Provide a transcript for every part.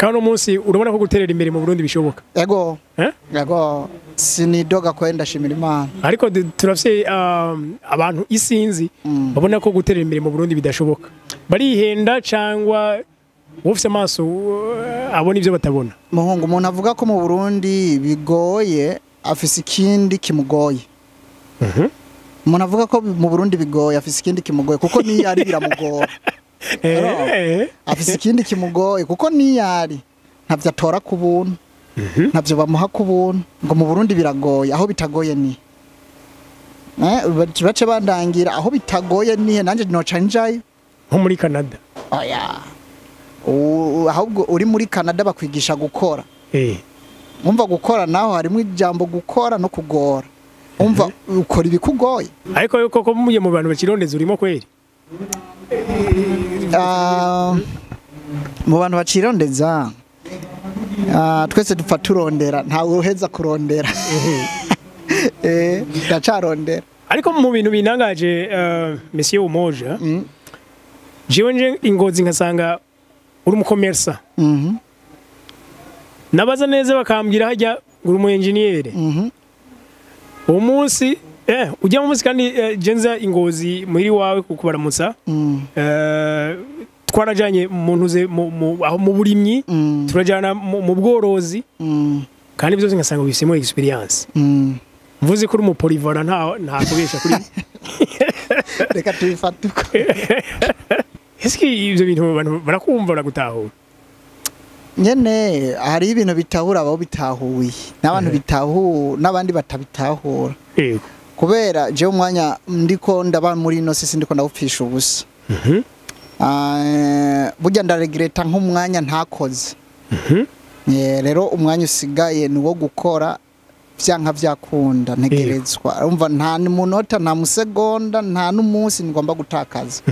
kandi umunsi urabona ko guterera imbere mu Burundi bishoboka. Ego sinidoga kwenda shimira Imana, ariko turafye abantu isinzi babona ko guterera imbere mu Burundi bidashoboka, barihenda cyangwa wofise amaso abona ivyo batabona. Muhungu umuntu avuga ko mu Burundi bigoye afise ikindi kimugoye. Umuntu avuga ko mu Burundi bigoye afise ikindi kimugoye kuko niyari biramugora. Afise ikindi kimugoye kuko niyari ntavyo atora ku buntu, ntavyo bamuha ku buntu, ngo mu Burundi biragoye, aho bitagoye ni bace bandangira aho bitagoye nihe nanje noca njayo nko muri Canada. Oya ahubwo uri muri Canada bakwigisha gukora. Umva gukora naho harimo ijambo gukora no kugora. Umva ukora ibikugoye. Ariko yuko ko muye mu bantu bakirondeza urimo kweri. Mu bantu bakirondeza twese dupfa turondera, ntawe uheza kurondera. Ndacarondera. Ariko mu bintu binangaje Monsieur Umoja, jewe nje Ingozi nkasanga uri umukomersa. Nabaza neza bakambwira hajya uri umu engineer. Uwo munsi ujya mu munsi kandi jenza Ingozi muri wawe kukubaramutsa. Twarajanye umuntu ze aho mu burimyi, turajana mu bworozi. Kandi byose nkasanga bifisemo experience. Mvuze ko uri mu polyvalent nta kubesha kuri. Reka tubifatuko. Eski ivyo bintu abantu barakumva baragutahura? Nyene hari ibintu bitahura abo bitahuye n'abantu n'abandi batabitahura. Yego. Kubera je umwanya ndiko ndaba muri no sisi ndiko ndawupfisha ubusa. Burya ndaregreta nk'umwanya ntakoze. Rero umwanya usigaye ni wo gukora vyanka vyakunda ntegerezwa. Urumva nta munota nta musegonda nta n'umunsi ngomba gutakaza.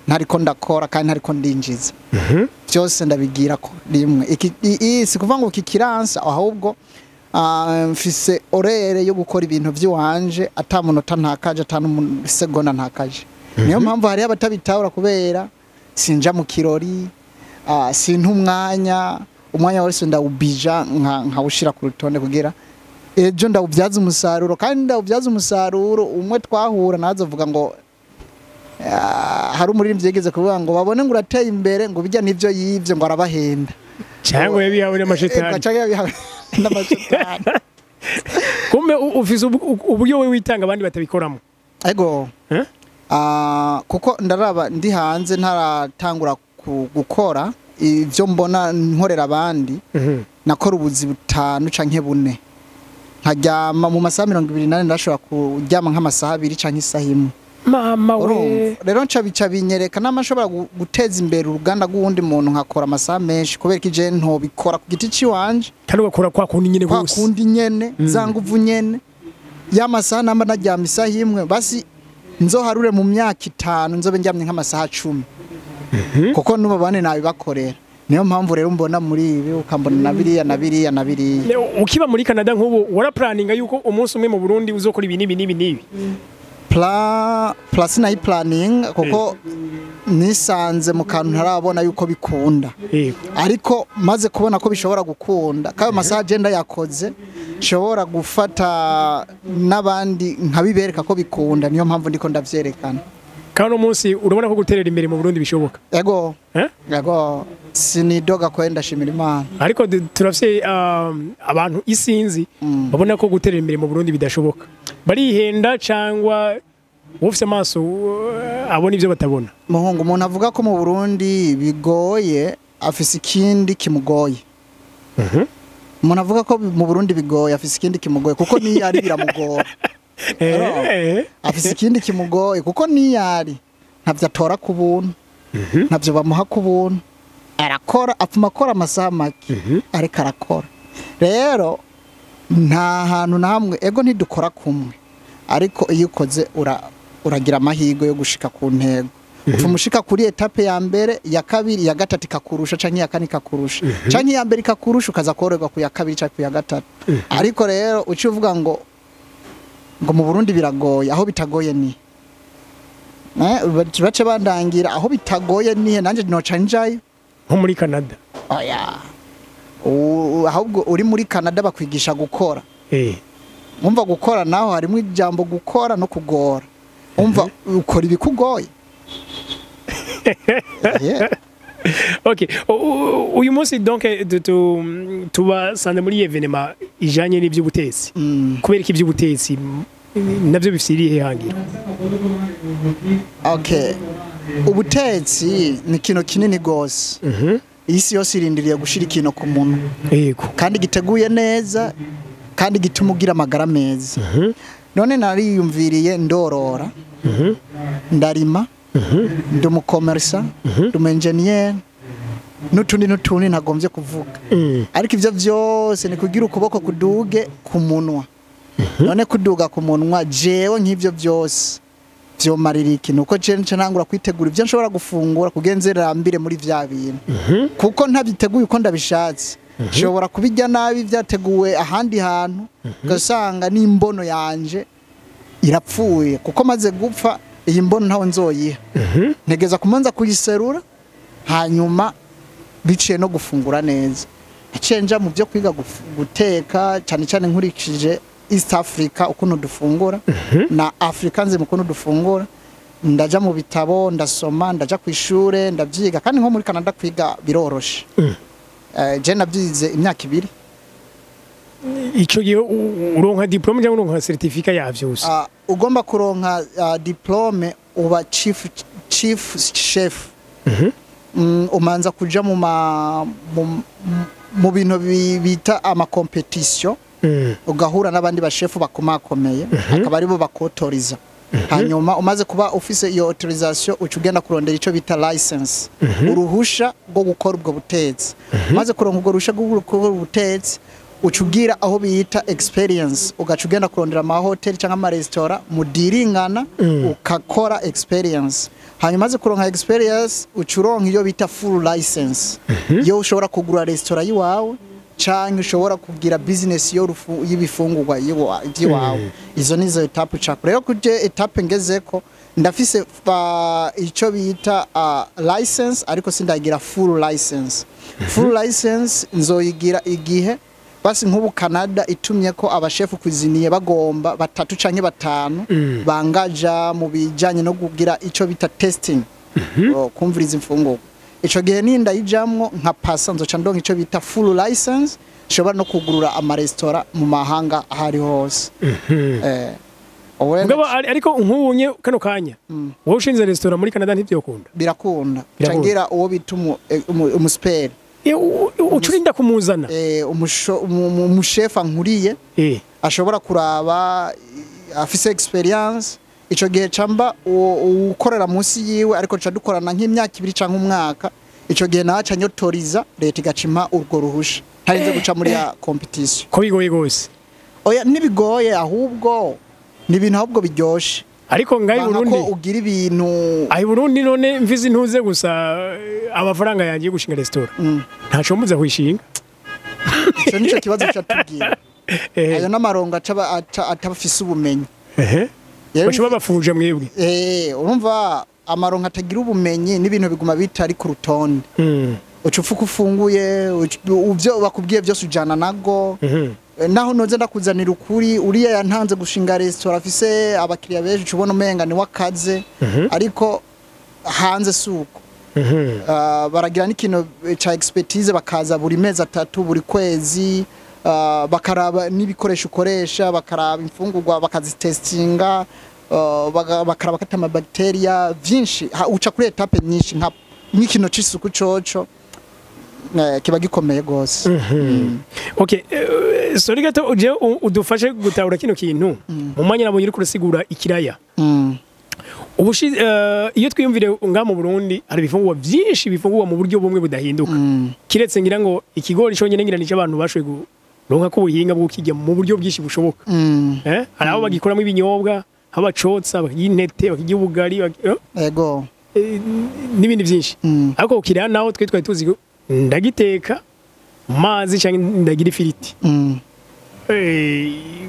Ntariko ndakora kandi ntariko ndinjiza. Byose ndabigira ko rimwe. Iki si kuvuga ngo kikiransa ahubwo mfise orere yo gukora ibintu vy'uwanje ata munota ntakaje ata n'umusegonda ntakaje. Niyo mpamvu hari abatabitahura kubera sinja mu kirori, sintu umwanya wose ndawubija nkawushira ku rutonde kugira ejo ndawubyaza umusaruro, kandi ndawubyaza umusaruro umwe twahura nazovuga ngo hari umuririmbyi yigeze kuvuga ngo babone ngo urateye imbere ngo bijya nivyo yivye ngo arabahenda cyangwa yabihawe n'amashetani. Cyangwa yabihawe n'amashetani. Kumbe ufise uburyo we witanga abandi batabikoramo. Ego kuko ndaraba ndi hanze ntaratangura gukora ivyo mbona nkorera abandi. Nakora ubuzi 5 canke 4 nkajyama mu masaha 28 ndashobora kuryama nk'amasaha 2 canke isaha 1. Mama we rero nca bica binyereka namashobora guteza imbere uruganda rw'undi muntu nkakora amasaha menshi kubera ko je nto bikora ku giti ciwanje kandi bakora kwa kundi nyene gose kwa kundi nyene zanguvu nyene y'amasaha namba najyama isaha 1 basi nzoharure mu myaka 5 nzobe njyamye nk'amasaha 10. Kuko nuba bane nabibakorera. Niyo mpamvu rero mbona muri ibi ukambona na biriya. Ukiba muri Canada nk'ubu wara planninga yuko umunsi umwe mu Burundi uzokora ibi nibi. Plus na planning kuko nisanze mu kantu ntarabona yuko bikunda. Ariko maze kubona ko bishobora gukunda kayo masaha agenda yakoze shobora gufata nabandi nkabibereka ko bikunda. Niyo mpamvu ndiko ndavyerekana. Kandi umunsi urabona ko guterera imbere mu Burundi bishoboka. Ego sinidoga kwenda shimira Imana, ariko turafye abantu isinzi babona ko guterera imbere mu Burundi bidashoboka, barihenda cyangwa wofise amaso abona ivyo batabona. Muhungu umuntu avuga ko mu Burundi bigoye afise ikindi kimugoye. Umuntu avuga ko mu Burundi bigoye afise ikindi kimugoye kuko niyari biramugora. Afise ikindi kimugoye kuko niyari ntavyo atora ku buntu, ntavyo bamuha ku buntu, arakora apfuma akora amasaha make ariko arakora. Rero nta hantu na hamwe ego ntidukora kumwe, ariko iyo ukoze uragira amahirwe yo gushika ku ntego. Upfumushika kuri etape ya mbere, ya kabiri, ya gatatu ikakurusha canke ya kane ikakurusha, canke ya mbere ikakurusha ukaza korerwa ku ya kabiri canke ku ya gatatu. Ariko rero uci uvuga ngo mu Burundi biragoye, aho bitagoye ni bace bandangira aho bitagoye nihe nanje noca njayo nko muri Canada. Oya ahubwo uri muri Canada bakwigisha gukora. Umva gukora naho harimo ijambo gukora no kugora. Umva ukora ibikugoye. Okay, uyu munsi donc tubasanze muri evenement ijanye n'ivy'ubutetsi. Kubera iki ivy'ubutetsi navyo bifisiriye hangiro? Okay. Ubutetsi ni kintu kinini gose. Isi yose irindiriye gushira ikintu ku muntu. Yego. Kandi giteguye neza kandi gituma ugira amagara meza. None nariyumviriye ndorora. Ndarima. Ndi umukomersa, ndi umu-engineer, n'utundi ntagombye kuvuga. Ariko ivyo vyose ni kugira ukuboko kuduge ku munwa. None kuduga ku munwa jewe nk'ivyo vyose vyomarira ikintu uko cenje ntangura kwitegura ivyo nshobora gufungura kugenzerambire muri vya bintu. Kuko ntabiteguye uko ndabishatse. Nshobora kubijya nabi vyateguwe ahandi hantu gasanga n'imbono yanje irapfuye kuko maze gupfa iyi mbono ntawe nzoyiha. Ntegeza kumanza kuyiserura hanyuma biciye no gufungura neza. Acenja mu byo kwiga guteka cyane nkurikije East Africa ukuntu dufungura na Africa nzi mukuntu dufungura. Ndaja mu bitabo ndasoma ndaja ku ishure ndavyiga kandi nko muri Canada kwiga biroroshe. Je nabyize imyaka 2. Ico gihe uronka diplome cyangwa uronka certificat yavyose? Ugomba kuronka diplome uba chief chef. Umanza kuja mu bintu bita ama competition. Ugahura n'abandi ba chef bakomakomeye akaba aribo bakotoriza. Hanyuma umaze kuba office iyo autorisation ucugenda kurondera ico bita license. Uruhusha rwo gukora ubwo butetsi. Umaze kuronka ubwo ruhusha rwo gukora ubutetsi ucugira aho biyita experience ugacugenda kurondera ama hotel cyangwa ama restaurant mudiringana ukakora experience. Hanyuma maze kuronka experience ucuronka iyo bita full license. Yo ushobora kugura restaurant yiwawe canke ushobora kugira business y'ibifungurwa yiwawe. Izo nizo etape cakure yo kuje etape ngezeko ndafise ico bita license ariko sindagira full license. Full license nzoyigira igihe basi nk'ubu Canada itumye ko abashefu kuziniye bagomba 3 canke 5 bangaja mu bijanye no kugira ico bita testing. Kumviriza imfunguko. Ico gihe ninda yijamwo nka pasa nzoca ndonka ico bita full license shobora no kugurura ama restaurant mu mahanga ahari hose. Mugabo ariko nk'ubunye kano kanya wowe ushinze restaurant muri Canada ntivyokunda? Birakunda. Cangira uwo bitumu umuspere. Ucurinda kumuzana umushefa nkuriye ashobora kuraba afise experience ico gihe camba ukorera munsi yiwe ariko ca dukorana nk'imyaka 2 canke umwaka ico gihe naca nyotoriza leta igacima urwo ruhusha ntarinze guca muri ya competition. Ko bigoye gose? Oya nibigoye ahubwo ni ibintu ahubwo biryoshe. Ariko ngai Burundi ko ugira ibintu ayi Burundi none mvizi ntuze gusa amafaranga yangiye gushinga restaurant ntaco muze kwishinga. Cyo nico kibazo cyatugira. Ayo namaronga atabafise ubumenyi. Bashobora bafuje mwebwe. Urumva amaronga atagira ubumenyi n'ibintu biguma bitari ku rutonde. Ucufuka ufunguye uvyo bakubwiye byose ujana nago. Naho noze ndakuzanira ukuri uriya yantanze gushinga restaurant afise abakiriya beje cubona umenga ni wakaze ariko hanze suko. Baragira n'ikintu cha expertise bakaza buri mezi 3 buri kwezi bakaraba n'ibikoresho ukoresha bakaraba imfungurwa bakazitestinga bakaraba katama bacteria vyinshi uca kuri etape nyinshi nk'ikino c'isuku coco kiba gikomeye gose. Okay, sorry gato uje udufashe gutahura kino kintu mu mwanya nabo uri kurusigura ikiraya. Ubushi iyo twiyumvire nga mu Burundi hari bifungurwa byinshi bifungurwa mu buryo bumwe budahinduka. Kiretse ngira ngo ikigori cyo nyene ngira nico abantu bashwe ronka ko buhinga bwo kijya mu buryo bwinshi bushoboka. Hari abo bagikoramo ibinyobwa abacotsa bakintete bakijya ubugari yego n'ibindi byinshi. Ariko ukirana naho twari tuzi ndagiteka mazi cyangwa ndagira ifiriti.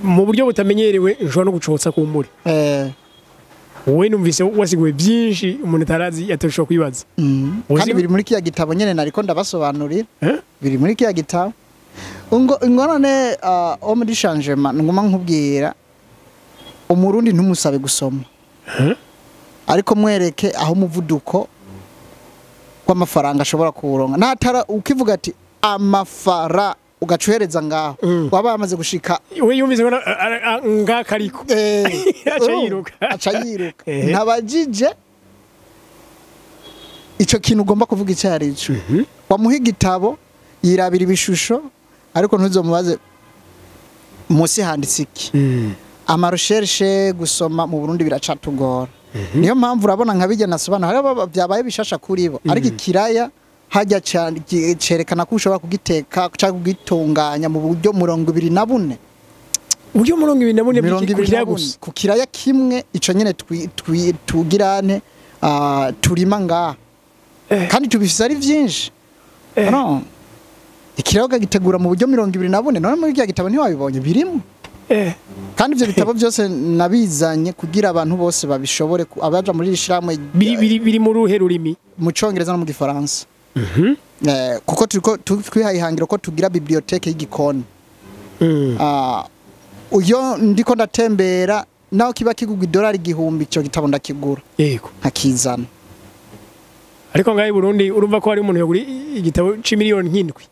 Mu buryo butamenyerewe nshobora no gucotsa ku muri. wowe numvise wasiguye byinshi umuntu tarazi yatosho kwibaza kandi biri muri kiya gitabo nyene nariko ndabasobanurira biri muri kiya gitabo ingorane homme du changement ngoma nkubwira umurundi ntumusabe gusoma ariko mwereke aho umuvuduko kw'amafaranga ashobora kuronka natara ukivuga ati amafara ugacuhereza ngaho waba amaze gushika we yumvise ngakariko aca yiruka ntabajije ico kintu ugomba kuvuga icyari ico wamuha igitabo yirabira ibishusho ariko ntuzomubaze musi handitse iki ama recherche gusoma mu Burundi biracatugora niyo mpamvu urabona nkabijya nasobanura hari byabaye bishasha kuri bo ariko ikiraya hajya cerekana ko ushobora kugiteka cyangwa kugitunganya mu buryo 24 uburyo 24 ku kiraya kimwe ico nyene tugirane turima ngaha kandi tubifise ari vyinshi no ikiraya gitegura mu buryo 24 none muri gihe gitabo ntiwabibonye birimo kandi ivyo bitabo byose nabizanye kugira abantu bose babishobore abaja muri rishiramwe biri mu ruhe rurimi mu Congereza no mu Gifaransa kuko twihayihangira ko tugira bibliothèque y'igikoni uyo ndiko ndatembera naho kiba kigugwa $1,000 cyo gitabo ndakigura yego akizana ariko ngaye Burundi urumva ko hari umuntu yaguri igitabo c'imiliyoni nk'indwi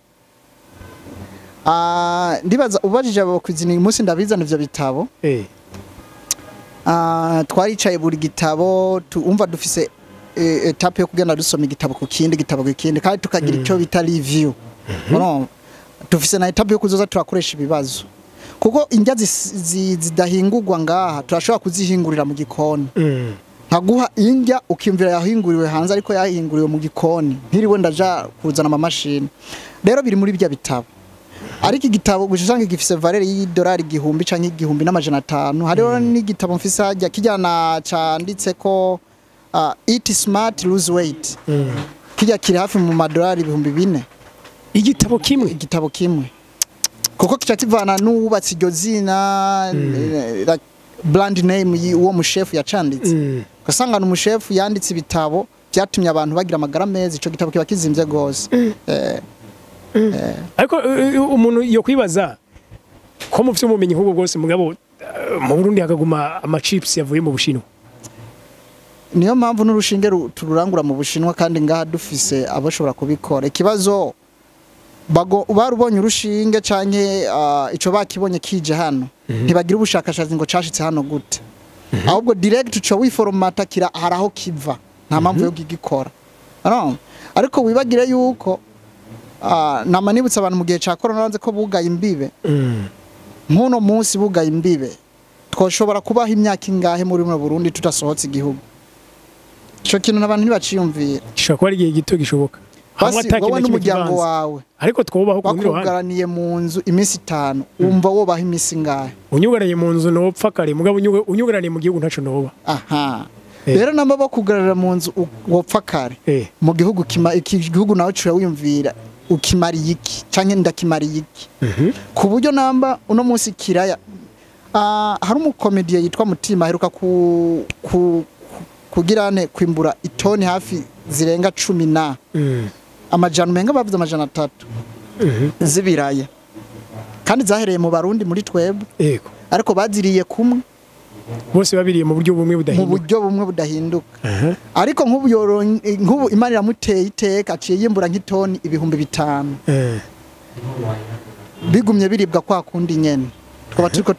ndibaza ubajije abo kwizini umunsi ndabizana ivyo bitabo twaricaye buri gitabo umva dufise etape yo kugenda dusoma igitabo ku kindi kandi tukagira icyo bita review dufise na etape yo kuzoza turakoresha ibibazo kuko indya zidahingurwa ngaha turashobora kuzihingurira mu gikoni ntaguha indya ukimvira yahinguriwe hanze ariko yahinguriwe mu gikoni ntiriwe ndaja kuzana ama machine rero biri muri bya bitabo ariko igitabo gushanga gifise valeur $1,000 canke $1,500 hariho n'igitabo mfise hajya kijana canditse ko eat smart lose weight kijya kiri hafi mu $4,000 igitabo kimwe kuko kicativana n'ubatse iryo zina brand name uwo mushefu yacanditse gasanga n'umushefu yanditse ibitabo byatumye abantu bagira amagara meza ico gitabo kiba kizimvye gose ariko umuntu yo kwibaza ko mufite umumenyi nk'ubwo bwose mugabo mu Burundi hakaguma ama chips yavuye mu Bushinwa niyo mpamvu n'urushinge tururangura mu Bushinwa kandi ngaha dufise abashobora kubikora ikibazo barubonye urushinge canke ico bakibonye kije hano ntibagira ubushakashatsi ngo cashitse hano gute ahubwo direct uco wiformata kira haraho kiva nta mpamvu yo gigikora ariko wibagire yuko namanibutsa abantu mu gihe ca corona banze ko bugaye imbibe nkuno munsi bugaye imbibe twoshobora kubaho imyaka ingahe muri mu Burundi tutasohotse igihugu ico kintu n'abantu ntibaciyumvira gishobora kuba ari igihe gito gishoboka wowe n'umuryango wawe ariko twobaho ku ruhande bakugaraniye mu nzu iminsi 5 umva wobaho iminsi ngahe unyugaraniye mu nzu no pfa kare mugabo unyugaraniye mu gihugu ntaco noba rero namba bakugarara mu nzu wopfa kare mu gihugu igihugu nawe cyo wiyumvira ukimariye iki canke ndakimariye iki ku buryo namba uno munsi kiraya hari umukomediye yitwa Mutima aheruka kugirane kwimbura itoni hafi zirenga 10 amajana menga bavuze amajana 3 zibiraya kandi zahereye mu Barundi muri twebwe yego ariko baziriye kumwe bose babiriye mu buryo bumwe budahinduka ariko nk'ubu Imana iramuteye iteka aciye yimbura nk'itoni 5,000 bigumye biribwa kwa kundi nyene twaba turiko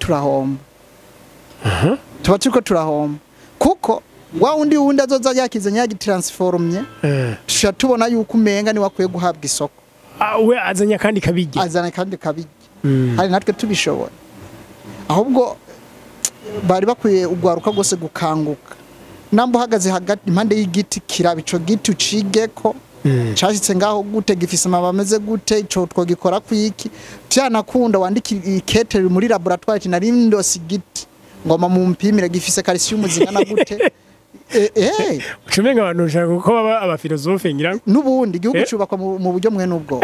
turahomba kuko wa wundi azoza yakizanya yagitransformye tubona yuko umenga ni wakwiye guhabwa isoko we azanya kandi kabijya hari natwe tubishobora ahubwo bari bakwiye ugwaruka gose gukanguka nambo hagaze hagati impande y'igiti kiraba ico giti ucigeko cyashitse ngaho gute gifise amabameze gute ico twogikora kwiki byanakunda wandika ikete muri laboratoire nari ndosi giti ngoma mu mpimire gifise calcium zingana gute ucumenga abantu ushaka ko baba abafilosofe ngira nubundi igihugu cyubakwa mu buryo mwe nubwo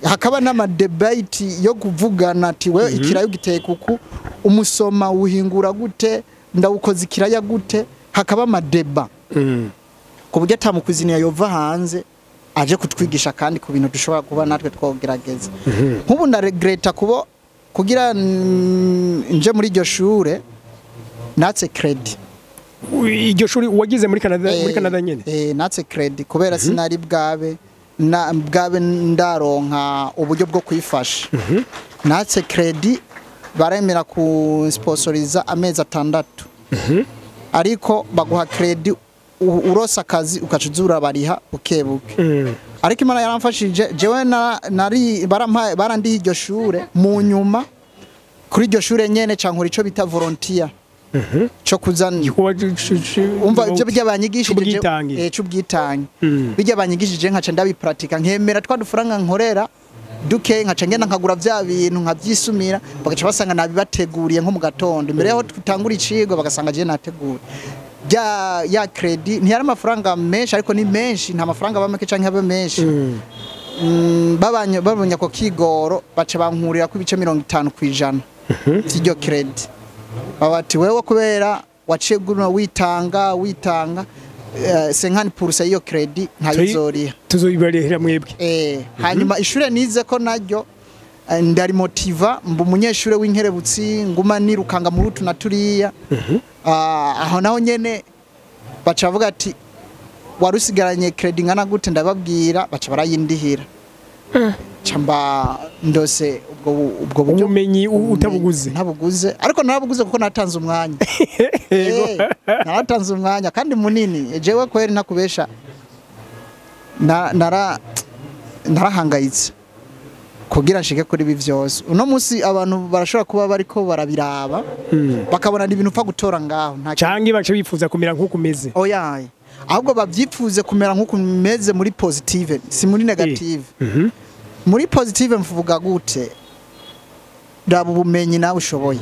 hakaba n'ama debate yo kuvugana ati we ikirayo giteye kuku umusoma uhingura gute ndawukoze ikiraya gute hakaba amadeba ku buryo atamukwiziniya yova hanze aje kutwigisha kandi ku bintu dushobora kuba natwe twogerageza nk'ubu na regreta kugira nje muri iryo shure natse credit iryo shuri wagize muri Canada nyene natse credit kubera sinari bwabe ndaronka uburyo bwo kwifasha natse credit baremera ku sponsoriza amezi 6 ariko baguha credit urosa akazi ukacuzura bariha bukebuke ariko Imana yaramfashije jewe nari barandiye iryo shure mu nyuma kuri iryo shure nyene cankora ico bita volunteer cyo kuzana umva ibyo byabanyigishije cy'ubwitange bijya banyigishije nkaca ndabipratika nkemera twadufaranga nkorera duke nkaca ngenda nkagura bya bintu nkabyisumira bagaca basanga nabibateguriye nko mu gatondo imbere yaho tutangura icigo bagasanga je nategura ya credit ntiyari amafaranga menshi ariko ni menshi nta mafaranga bameke canke habe menshi babanya ko kigoro baca bankurira ku bice 50% cy'iryo credit babati wewe kubera waciye guruna witanga 50% iyo credit ntayizoriha tuzoyibarehera mwebwe hanyuma ishure nize ko naryo ndari motiva mbu umunyeshure w'inkerebutsi nguma nirukanga mu rutu naturiya aho naho nyene baca bavuga ati warusigaranye credit ngana gute ndababwira baca barayindihira chamba ndose ubwo buryo ubumenyi utabuguze ntabuguze ariko narabuguze kuko natanze umwanya naratanze umwanya kandi munini jewe kweri nakubesha narahangayitse kugira nshike kuri ibi vyose uno munsi abantu barashobora kuba bariko barabiraba bakabona ibintu upfa gutora ngaho canke bace bifuza kumera nkuko umeze oya ahubwo bavyifuze kumera nkuko umeze muri positive si muri negative muri positive mvuga gute raba ubumenyi nawe ushoboye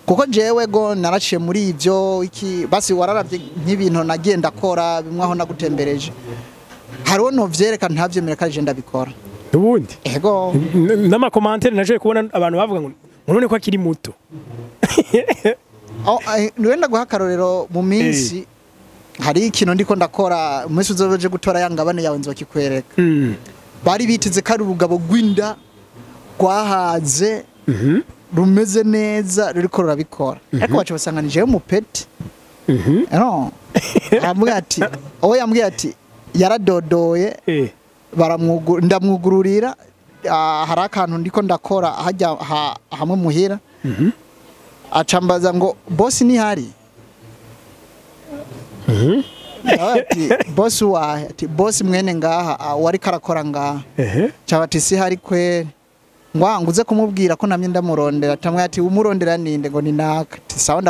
kuko jewe go naraciye muri ivyo iki basi wararavye nk'ibintu nagenda akora bimwe aho nagutembereje hariho no vyereka ntavyemera kaje ndabikora ubundi ego nama commentaire naje kubona abantu bavuga ngo none ko akiri muto niwenda guhakarorero mu minsi hari ikintu ndiko ndakora umunsi uzobeje gutora yangabane yawe nzokikwereka bari bitize kari urugabo gwinda gwahaze rumeze neza ruriko rurabikora ariko bace basanganije mu peti no ambwiye ati yambwiye ati yaradodoye ndamwugururira hari akantu ndiko ndakora hajya hamwe muhira acambaza ngo boss ni hari ati boss wahe ati boss mwene ngaha wari karakora ngaha cabati si hari kwe ngwanguze kumubwira ko namye ndamurondera tamwe ati umurondera ninde ngo ni naka ati sawa